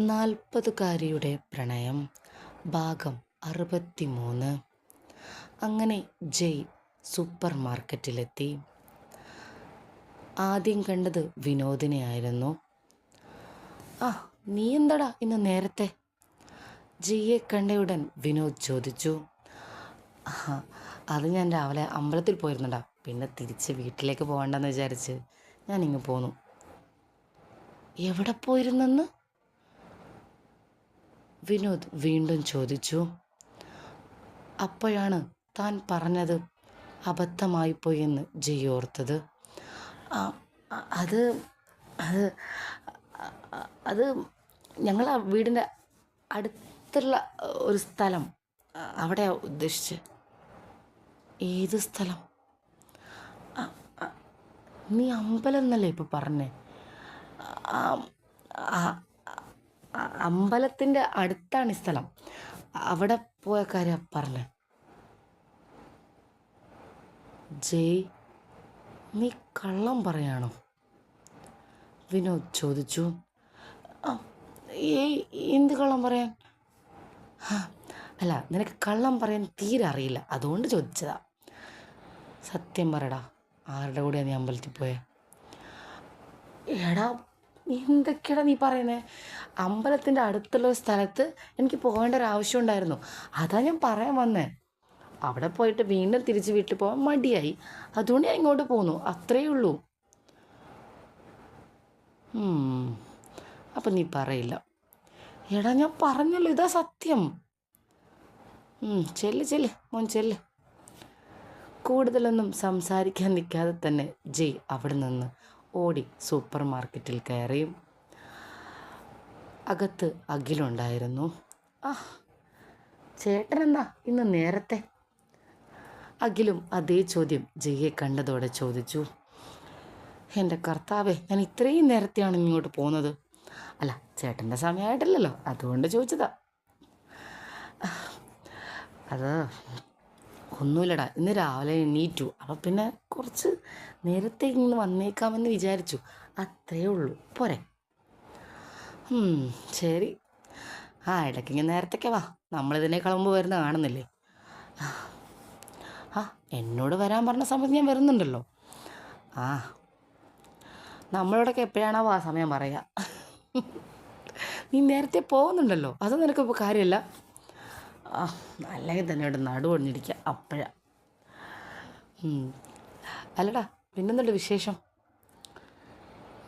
നാൽപ്പതുകാരിയുടെ പ്രണയം ഭാഗം 63. അങ്ങനെ ജയ് സൂപ്പർ മാർക്കറ്റിലെത്തി. ആദ്യം കണ്ടത് വിനോദിനെയായിരുന്നു. ആ, നീ എന്താടാ ഇന്ന് നേരത്തെ? ജയ്യെ കണ്ടയുടൻ വിനോദ് ചോദിച്ചു. അത് ഞാൻ രാവിലെ അമ്പലത്തിൽ പോയിരുന്നുണ്ടാ, പിന്നെ തിരിച്ച് വീട്ടിലേക്ക് പോകണ്ടെന്ന് വിചാരിച്ച് ഞാൻ ഇങ്ങ് പോന്നു. എവിടെ പോയിരുന്നെന്ന് വിനോദ് വീണ്ടും ചോദിച്ചു. അപ്പോഴാണ് താൻ പറഞ്ഞത് അബദ്ധമായിപ്പോയി എന്ന് ജയ് ഓർത്തത്. അത് അത് അത് ഞങ്ങൾ ആ വീടിൻ്റെ അടുത്തുള്ള ഒരു സ്ഥലം, അവിടെയാ ഉദ്ദേശിച്ച്. ഏത് സ്ഥലം? നീ അമ്പലം എന്നല്ലേ ഇപ്പോൾ പറഞ്ഞേ? അമ്പലത്തിൻ്റെ അടുത്താണ് ഈ സ്ഥലം, അവിടെ പോയ കാര്യം പറഞ്ഞേ. ജയ്, നീ കള്ളം പറയാണോ? വിനോദ് ചോദിച്ചു. ഏയ്, എന്ത് കള്ളം പറയാൻ? അല്ല, നിനക്ക് കള്ളം പറയാൻ തീരെ അറിയില്ല, അതുകൊണ്ട് ചോദിച്ചതാ. സത്യം പറയടാ, ആരുടെ കൂടെയാണ് നീ അമ്പലത്തിൽ പോയേ? എടാ, എന്തൊക്കെയാടാ നീ പറയുന്നേ? അമ്പലത്തിൻ്റെ അടുത്തുള്ള ഒരു സ്ഥലത്ത് എനിക്ക് പോകേണ്ട ഒരു ആവശ്യം ഉണ്ടായിരുന്നു, അതാ ഞാൻ പറയാൻ വന്നേ. അവിടെ പോയിട്ട് വീണ്ടും തിരിച്ച് വീട്ടിൽ പോകാൻ മടിയായി, അതുകൊണ്ട് ഞാൻ ഇങ്ങോട്ട് പോന്നു, അത്രയേ ഉള്ളൂ. അപ്പം നീ പറയില്ല? എടാ, ഞാൻ പറഞ്ഞല്ലോ, ഇതാ സത്യം. ചെല്ല് മോൻ ചെല്ല്. കൂടുതലൊന്നും സംസാരിക്കാൻ നിൽക്കാതെ തന്നെ ജയ് അവിടെ നിന്ന് ഓടി സൂപ്പർ മാർക്കറ്റിൽ കയറി. അകത്ത് അഖിലുണ്ടായിരുന്നു. ചേട്ടനെന്താ ഇന്ന് നേരത്തെ? അഖിലും അതേ ചോദ്യം ജയ്യെ കണ്ടതോടെ ചോദിച്ചു. എൻ്റെ കർത്താവേ, ഞാൻ ഇത്രയും നേരത്തെയാണ് ഇങ്ങോട്ട് പോകുന്നത്. അല്ല, ചേട്ടൻ്റെ സമയമായിട്ടില്ലല്ലോ, അതുകൊണ്ട് ചോദിച്ചതാ. അത് ഒന്നുമില്ലടാ, ഇന്ന് രാവിലെ എണീറ്റു, അപ്പം പിന്നെ കുറച്ച് നേരത്തെ ഇന്ന് വന്നേക്കാമെന്ന് വിചാരിച്ചു, അത്രയേ ഉള്ളൂ. പോരെ? ശരി. ഇടയ്ക്കിങ്ങനെ നേരത്തേക്ക് വാ, നമ്മളിതിനേക്കാൾ മുമ്പ് വരുന്ന കാണുന്നില്ലേ? എന്നോട് വരാൻ പറഞ്ഞ സമയത്ത് ഞാൻ വരുന്നുണ്ടല്ലോ. നമ്മളോടൊക്കെ എപ്പോഴാണോ ആ സമയം പറയുക? നീ നേരത്തെ പോകുന്നുണ്ടല്ലോ, അത് നിനക്കിപ്പോൾ കാര്യമല്ല. അല്ലെങ്കിൽ തന്നെ ഇവിടെ നടുവൊഴിഞ്ഞിരിക്കുക അപ്പോഴാ. അല്ലടാ, പിന്നെന്തുണ്ട് വിശേഷം?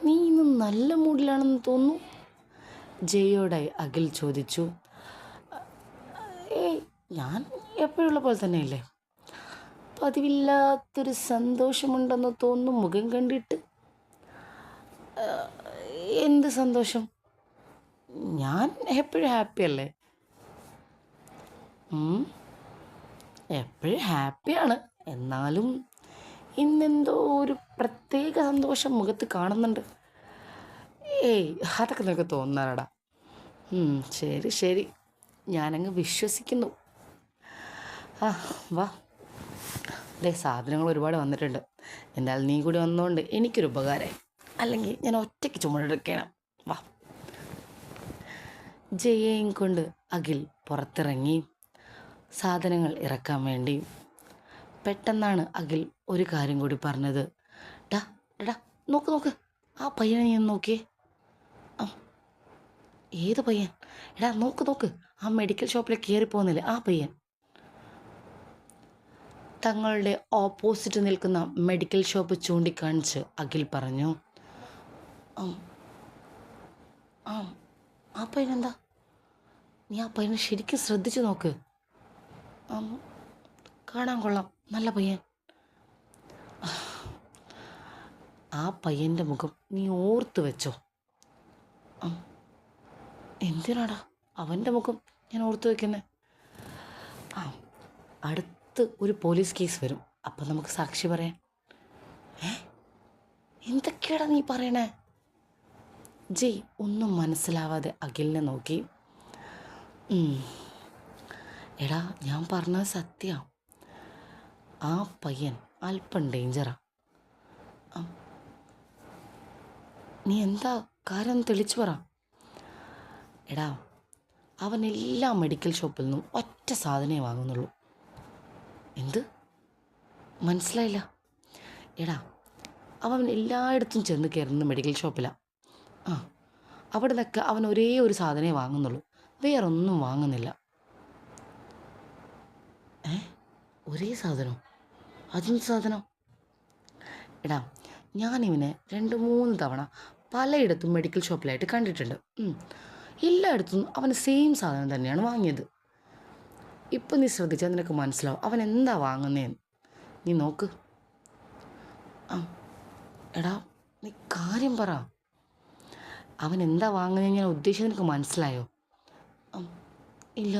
നീ ഇന്ന് നല്ല മൂഡിലാണെന്ന് തോന്നുന്നു, ജയോടായി അഖിൽ ചോദിച്ചു. ഞാൻ എപ്പോഴുള്ള പോലെ തന്നെയല്ലേ. പതിവില്ലാത്തൊരു സന്തോഷമുണ്ടെന്ന് തോന്നുന്നു മുഖം കണ്ടിട്ട്. എന്ത് സന്തോഷം? ഞാൻ എപ്പോഴും ഹാപ്പിയല്ലേ? എപ്പോഴും ഹാപ്പിയാണ്, എന്നാലും ഇന്നെന്തോ ഒരു പ്രത്യേക സന്തോഷം മുഖത്ത് കാണുന്നുണ്ട്. അതൊക്കെ നിനക്ക് തോന്നാറടാ. ശരി, ഞാനങ്ങ് വിശ്വസിക്കുന്നു. വാ, സാധനങ്ങൾ ഒരുപാട് വന്നിട്ടുണ്ട്. എന്തായാലും നീ കൂടി വന്നതുകൊണ്ട് എനിക്കൊരു ഉപകാരമായി, അല്ലെങ്കിൽ ഞാൻ ഒറ്റയ്ക്ക് ചുമടെടുക്കണം. വാ. ജയയും കൊണ്ട് അഖിൽ പുറത്തിറങ്ങി സാധനങ്ങൾ ഇറക്കാൻ വേണ്ടി. പെട്ടെന്നാണ് അഖിൽ ഒരു കാര്യം കൂടി പറഞ്ഞത്. ഡാ, നോക്ക്, ആ പയ്യനെ ഞാൻ നോക്കിയേ. ഏത് പയ്യൻ? എടാ, നോക്ക്, ആ മെഡിക്കൽ ഷോപ്പിൽ കയറി പോകുന്നില്ലേ, ആ പയ്യൻ. തങ്ങളുടെ ഓപ്പോസിറ്റ് നിൽക്കുന്ന മെഡിക്കൽ ഷോപ്പ് ചൂണ്ടിക്കാണിച്ച് അഖിൽ പറഞ്ഞു. ആ പയ്യനെന്താ? നീ ആ പയ്യനെ ശരിക്കും ശ്രദ്ധിച്ചു നോക്ക്. കാണാൻ കൊള്ളാം, നല്ല പയ്യൻ. ആ പയ്യൻ്റെ മുഖം നീ ഓർത്ത് വെച്ചോ. എന്തിനാടാ അവൻ്റെ മുഖം ഞാൻ ഓർത്ത് വയ്ക്കുന്നത്? അടുത്ത് ഒരു പോലീസ് കേസ് വരും, അപ്പം നമുക്ക് സാക്ഷി പറയാൻ. എന്തൊക്കെയാടാ നീ പറയണേ? ജയ് ഒന്നും മനസ്സിലാവാതെ അഖിലിനെ നോക്കി. എടാ, ഞാൻ പറഞ്ഞത് സത്യമാണ്. ആ പയ്യൻ അല്പം ഡേഞ്ചറാ. നീ എന്താ കാര്യം തെളിച്ചു പറ. എടാ, അവൻ എല്ലാ മെഡിക്കൽ ഷോപ്പിൽ നിന്നും ഒറ്റ സാധനമേ വാങ്ങുന്നുള്ളൂ. എന്ത്? മനസ്സിലായില്ല? എടാ, അവൻ എല്ലായിടത്തും ചെന്ന് കയറുന്ന മെഡിക്കൽ ഷോപ്പിലാണ്. ആ, അവിടെ നിന്നൊക്കെ അവൻ ഒരേ ഒരു സാധനമേ വാങ്ങുന്നുള്ളൂ, വേറൊന്നും വാങ്ങുന്നില്ല. ഒരേ സാധനം? അതെന്ത് സാധനം? എടാ, ഞാനിവനെ 2-3 തവണ പലയിടത്തും മെഡിക്കൽ ഷോപ്പിലായിട്ട് കണ്ടിട്ടുണ്ട്. എല്ലായിടത്തും അവന് സെയിം സാധനം തന്നെയാണ് വാങ്ങിയത്. ഇപ്പം നീ ശ്രദ്ധിച്ചാൽ നിനക്ക് മനസ്സിലാവും അവൻ എന്താ വാങ്ങുന്നതെന്ന്. നീ നോക്ക്. എടാ, നീ കാര്യം പറ. അവൻ എന്താ വാങ്ങുന്നതെന്ന് ഞാൻ ഉദ്ദേശിച്ചത് നിനക്ക് മനസ്സിലായോ? ഇല്ല.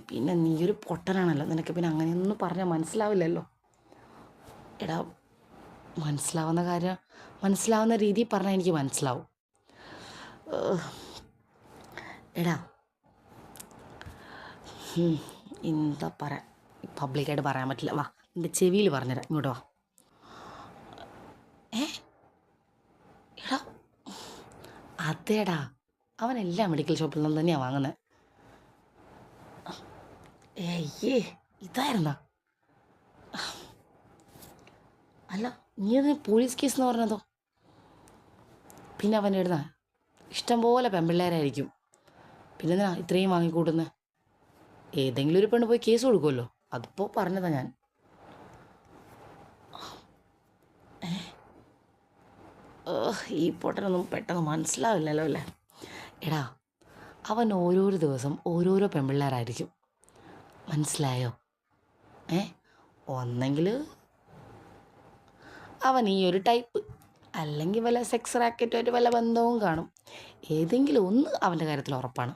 പിന്നെ നീ ഒരു പൊട്ടനാണല്ലോ, നിനക്ക് പിന്നെ അങ്ങനെയൊന്നും പറഞ്ഞാൽ മനസ്സിലാവില്ലല്ലോ. എടാ, മനസ്സിലാവുന്ന രീതിയിൽ പറഞ്ഞാൽ എനിക്ക് മനസ്സിലാവും. എടാ, എന്താ പറയാ, പബ്ലിക്കായിട്ട് പറയാൻ പറ്റില്ല. വാ, എൻ്റെ ചെവിയിൽ പറഞ്ഞുതരാം, ഇങ്ങോട്ട് വാ. എടാ, അതേടാ, അവൻ എല്ലാ മെഡിക്കൽ ഷോപ്പിൽ നിന്നും തന്നെയാണ് വാങ്ങുന്നത്. ഇതായിരുന്നാ? അല്ല, നീ അതിന് പോലീസ് കേസ് എന്ന് പറഞ്ഞതോ? പിന്നെ അവൻ ഇടുന്ന ഇഷ്ടംപോലെ പെൺപിള്ളേരായിരിക്കും, പിന്നെ എന്തിനാ ഇത്രയും വാങ്ങിക്കൂട്ടുന്നത്? ഏതെങ്കിലും ഒരു പെണ്ണ് പോയി കേസ് കൊടുക്കുമല്ലോ, അതിപ്പോൾ പറഞ്ഞതാ ഞാൻ. ഈ പൊട്ടനൊന്നും പെട്ടെന്ന് മനസ്സിലാവില്ലല്ലോ അല്ലേ? എടാ, അവൻ ഓരോരോ ദിവസം ഓരോരോ പെൺപിള്ളേരായിരിക്കും, മനസ്സിലായോ? ഒന്നെങ്കിൽ അവൻ ഈ ഒരു ടൈപ്പ്, അല്ലെങ്കിൽ വല്ല സെക്സ് റാക്കറ്റുമായിട്ട് വല്ല ബന്ധവും കാണും. ഏതെങ്കിലും ഒന്ന് അവൻ്റെ കാര്യത്തിൽ ഉറപ്പാണ്.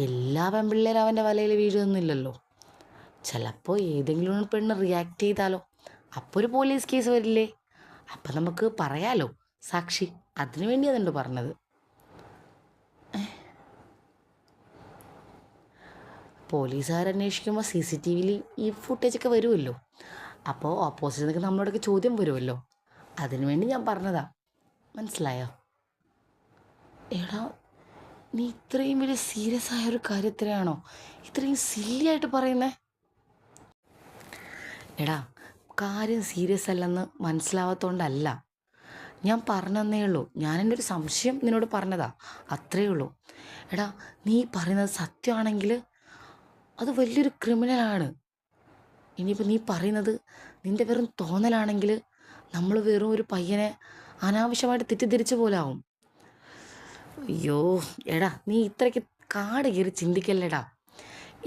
എല്ലാ പെൺപിള്ളേരും അവൻ്റെ വലയിൽ വീഴുന്നില്ലല്ലോ. ചിലപ്പോൾ ഏതെങ്കിലും ഒരു പെണ്ണ് റിയാക്ട് ചെയ്താലോ, അപ്പോൾ ഒരു പോലീസ് കേസ് വരില്ലേ? അപ്പം നമുക്ക് പറയാലോ, സാക്ഷി. അതിനു വേണ്ടി അതുണ്ട് പറഞ്ഞത്. പോലീസുകാരന്വേഷിക്കുമ്പോൾ CCTVയിൽ ഈ ഫുട്ടേജൊക്കെ വരുമല്ലോ, അപ്പോൾ ഓപ്പോസിറ്റ് നിൽക്കുന്ന നമ്മളോടൊക്കെ ചോദ്യം വരുമല്ലോ, അതിനു വേണ്ടി ഞാൻ പറഞ്ഞതാ, മനസ്സിലായോ? എടാ, നീ ഇത്രയും വലിയ സീരിയസ് ആയ ഒരു കാര്യത്തിലാണോ ഇത്രയും സില്ലിയായിട്ട് പറയുന്നേ? എടാ, കാര്യം സീരിയസ് അല്ലെന്ന് മനസ്സിലാവാത്തതുകൊണ്ടല്ല ഞാൻ പറഞ്ഞതന്നേ ഉള്ളൂ. ഞാൻ എൻ്റെ ഒരു സംശയം നിന്നോട് പറഞ്ഞതാ, അത്രയേ ഉള്ളൂ. എടാ, നീ പറയുന്നത് സത്യമാണെങ്കിൽ അത് വലിയൊരു ക്രിമിനലാണ്. ഇനിയിപ്പോൾ നീ പറയുന്നത് നിൻ്റെ വെറും തോന്നലാണെങ്കിൽ നമ്മൾ വെറും ഒരു പയ്യനെ അനാവശ്യമായിട്ട് തെറ്റിദ്ധരിച്ച പോലെ ആവും. അയ്യോ എടാ, നീ ഇത്രയ്ക്ക് കാട് കയറി ചിന്തിക്കല്ലേടാ.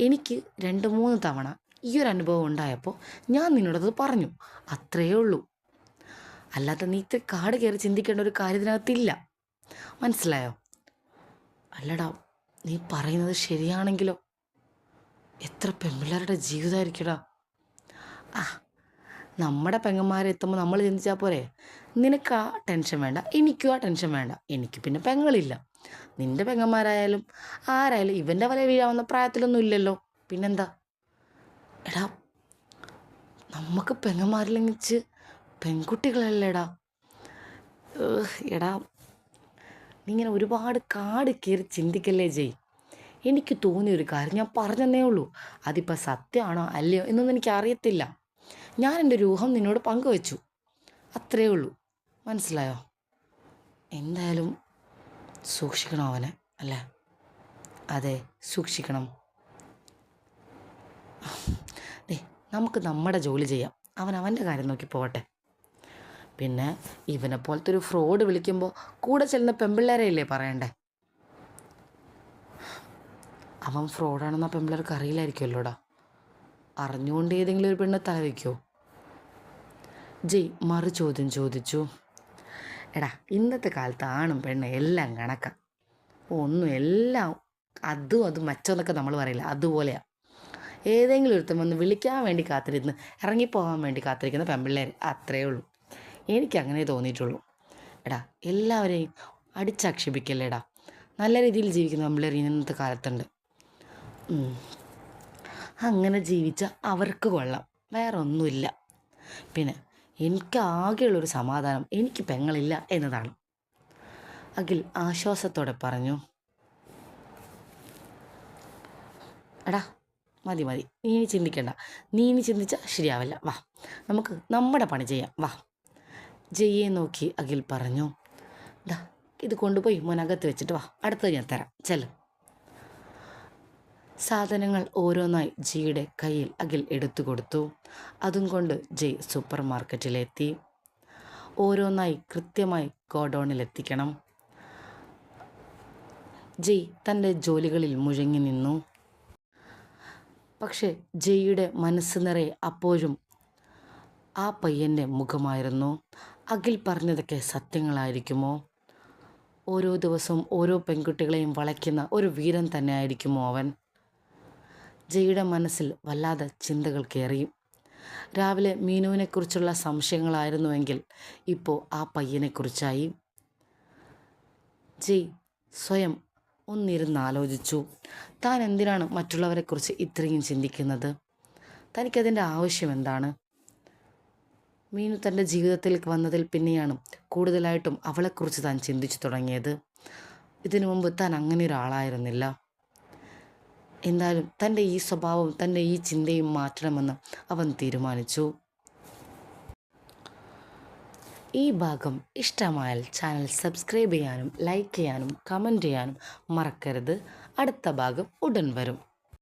എനിക്ക് 2-3 തവണ ഈ ഒരു അനുഭവം ഉണ്ടായപ്പോൾ ഞാൻ നിന്നോടത് പറഞ്ഞു, അത്രയേ ഉള്ളൂ. അല്ലാതെ നീ ഇത്ര കാട് കയറി ചിന്തിക്കേണ്ട ഒരു കാര്യത്തിനകത്തില്ല, മനസ്സിലായോ? അല്ലടാ, നീ പറയുന്നത് ശരിയാണെങ്കിലോ എത്ര പെൺപിള്ളേരുടെ ജീവിതമായിരിക്കടാ. നമ്മുടെ പെങ്ങന്മാരെത്തുമ്പോൾ നമ്മൾ ചിന്തിച്ചാൽ പോരെ? നിനക്ക് ആ ടെൻഷൻ വേണ്ട, എനിക്കും ആ ടെൻഷൻ വേണ്ട. എനിക്ക് പിന്നെ പെങ്ങളില്ല. നിൻ്റെ പെങ്ങന്മാരായാലും ആരായാലും ഇവൻ്റെ വല വീഴാവുന്ന പ്രായത്തിലൊന്നും ഇല്ലല്ലോ, പിന്നെന്താ? എടാ, നമുക്ക് പെങ്ങന്മാരിലെങ്കിച്ച് പെൺകുട്ടികളല്ലേടാ. എടാ, നീ ഇങ്ങനെ ഒരുപാട് കാട് കയറി ചിന്തിക്കല്ലേ ജയ്. എനിക്ക് തോന്നിയൊരു കാര്യം ഞാൻ പറഞ്ഞതേ ഉള്ളൂ. അതിപ്പോൾ സത്യമാണോ അല്ലയോ എന്നൊന്നും എനിക്കറിയത്തില്ല. ഞാൻ എൻ്റെ ഒരു ഊഹം നിന്നോട് പങ്കുവച്ചു, അത്രയേ ഉള്ളൂ, മനസ്സിലായോ? എന്തായാലും സൂക്ഷിക്കണം അവനെ, അല്ലേ? അതെ, സൂക്ഷിക്കണം. നമുക്ക് നമ്മുടെ ജോലി ചെയ്യാം, അവൻ അവൻ്റെ കാര്യം നോക്കി പോകട്ടെ. പിന്നെ ഇവനെ പോലത്തെ ഒരു ഫ്രോഡ് വിളിക്കുമ്പോൾ കൂടെ ചെല്ലുന്ന പെൺപിള്ളേരെയല്ലേ പറയണ്ടേ? അവൻ ഫ്രോഡാണെന്ന് ആ പെൺപിള്ളേർക്ക് അറിയില്ലായിരിക്കുമല്ലോടാ. അറിഞ്ഞുകൊണ്ട് ഏതെങ്കിലും ഒരു പെണ്ണ് തല വയ്ക്കുമോ? ജയ് മറു ചോദ്യം ചോദിച്ചു. എടാ, ഇന്നത്തെ കാലത്ത് ആണും പെണ്ണും എല്ലാം കണക്കാം. എല്ലാം അതും മറ്റൊന്നൊക്കെ നമ്മൾ പറയില്ല, അതുപോലെയാണ്. ഏതെങ്കിലും ഒരുത്തം വന്ന് വിളിക്കാൻ വേണ്ടി കാത്തിരുന്ന് ഇറങ്ങിപ്പോകാൻ വേണ്ടി കാത്തിരിക്കുന്ന പെൺപിള്ളേർ, അത്രയേ ഉള്ളൂ. എനിക്കങ്ങനെ തോന്നിയിട്ടുള്ളൂ. എടാ, എല്ലാവരെയും അടിച്ചാക്ഷേപിക്കല്ലേടാ. നല്ല രീതിയിൽ ജീവിക്കുന്ന പെൺപിള്ളേർ ഇന്നത്തെ കാലത്തുണ്ട്. അങ്ങനെ ജീവിച്ച അവർക്ക് കൊള്ളാം, വേറെ ഒന്നുമില്ല. പിന്നെ എനിക്ക് ആകെയുള്ളൊരു സമാധാനം എനിക്ക് പെങ്ങളില്ല എന്നതാണ്. അഖിൽ ആശ്വാസത്തോടെ പറഞ്ഞു. എടാ മതി മതി, നീ ഇനി ചിന്തിക്കണ്ട. നീ ഇനി ചിന്തിച്ചാൽ ശരിയാവില്ല. വാ, നമുക്ക് നമ്മുടെ പണി ചെയ്യാം. വാ. ജയ്യെ നോക്കി അഖിൽ പറഞ്ഞു. ദാ ഇത് കൊണ്ടുപോയി മോനകത്ത് വെച്ചിട്ട് വാ, അടുത്തത് ഞാൻ തരാം. ചെല്ല്. സാധനങ്ങൾ ഓരോന്നായി ജയ്യുടെ കയ്യിൽ അഖിൽ എടുത്തു കൊടുത്തു. അതും കൊണ്ട് ജയ് സൂപ്പർ മാർക്കറ്റിലെത്തി. ഓരോന്നായി കൃത്യമായി ഗോഡൗണിലെത്തിക്കണം. ജയ് തൻ്റെ ജോലികളിൽ മുഴങ്ങി നിന്നു. പക്ഷേ ജയ്യുടെ മനസ്സ് നിറയെ അപ്പോഴും ആ പയ്യൻ്റെ മുഖമായിരുന്നു. അഖിൽ പറഞ്ഞതൊക്കെ സത്യങ്ങളായിരിക്കുമോ? ഓരോ ദിവസവും ഓരോ പെൺകുട്ടികളെയും വളയ്ക്കുന്ന ഒരു വീരൻ തന്നെ ആയിരിക്കുമോ അവൻ? ജയ്യുടെ മനസ്സിൽ വല്ലാതെ ചിന്തകൾ കയറി. രാവിലെ മീനുവിനെക്കുറിച്ചുള്ള സംശയങ്ങളായിരുന്നുവെങ്കിൽ ഇപ്പോൾ ആ പയ്യനെക്കുറിച്ചായി. ജയ് സ്വയം ഒന്നിരുന്നാലോചിച്ചു. താൻ എന്തിനാണ് മറ്റുള്ളവരെക്കുറിച്ച് ഇത്രയും ചിന്തിക്കുന്നത്? തനിക്കതിൻ്റെ ആവശ്യം എന്താണ്? മീനു തൻ്റെ ജീവിതത്തിലേക്ക് വന്നതിൽ പിന്നെയാണ് കൂടുതലായിട്ടും അവളെക്കുറിച്ച് താൻ ചിന്തിച്ചു തുടങ്ങിയത്. ഇതിനു മുമ്പ് താൻ അങ്ങനെ ഒരാളായിരുന്നില്ല. എന്തായാലും തൻ്റെ ഈ സ്വഭാവവും തൻ്റെ ഈ ചിന്തയും മാറ്റണമെന്ന് അവൻ തീരുമാനിച്ചു. ഈ ഭാഗം ഇഷ്ടമായാൽ ചാനൽ സബ്സ്ക്രൈബ് ചെയ്യാനും ലൈക്ക് ചെയ്യാനും കമൻറ്റ് ചെയ്യാനും മറക്കരുത്. അടുത്ത ഭാഗം ഉടൻ വരും.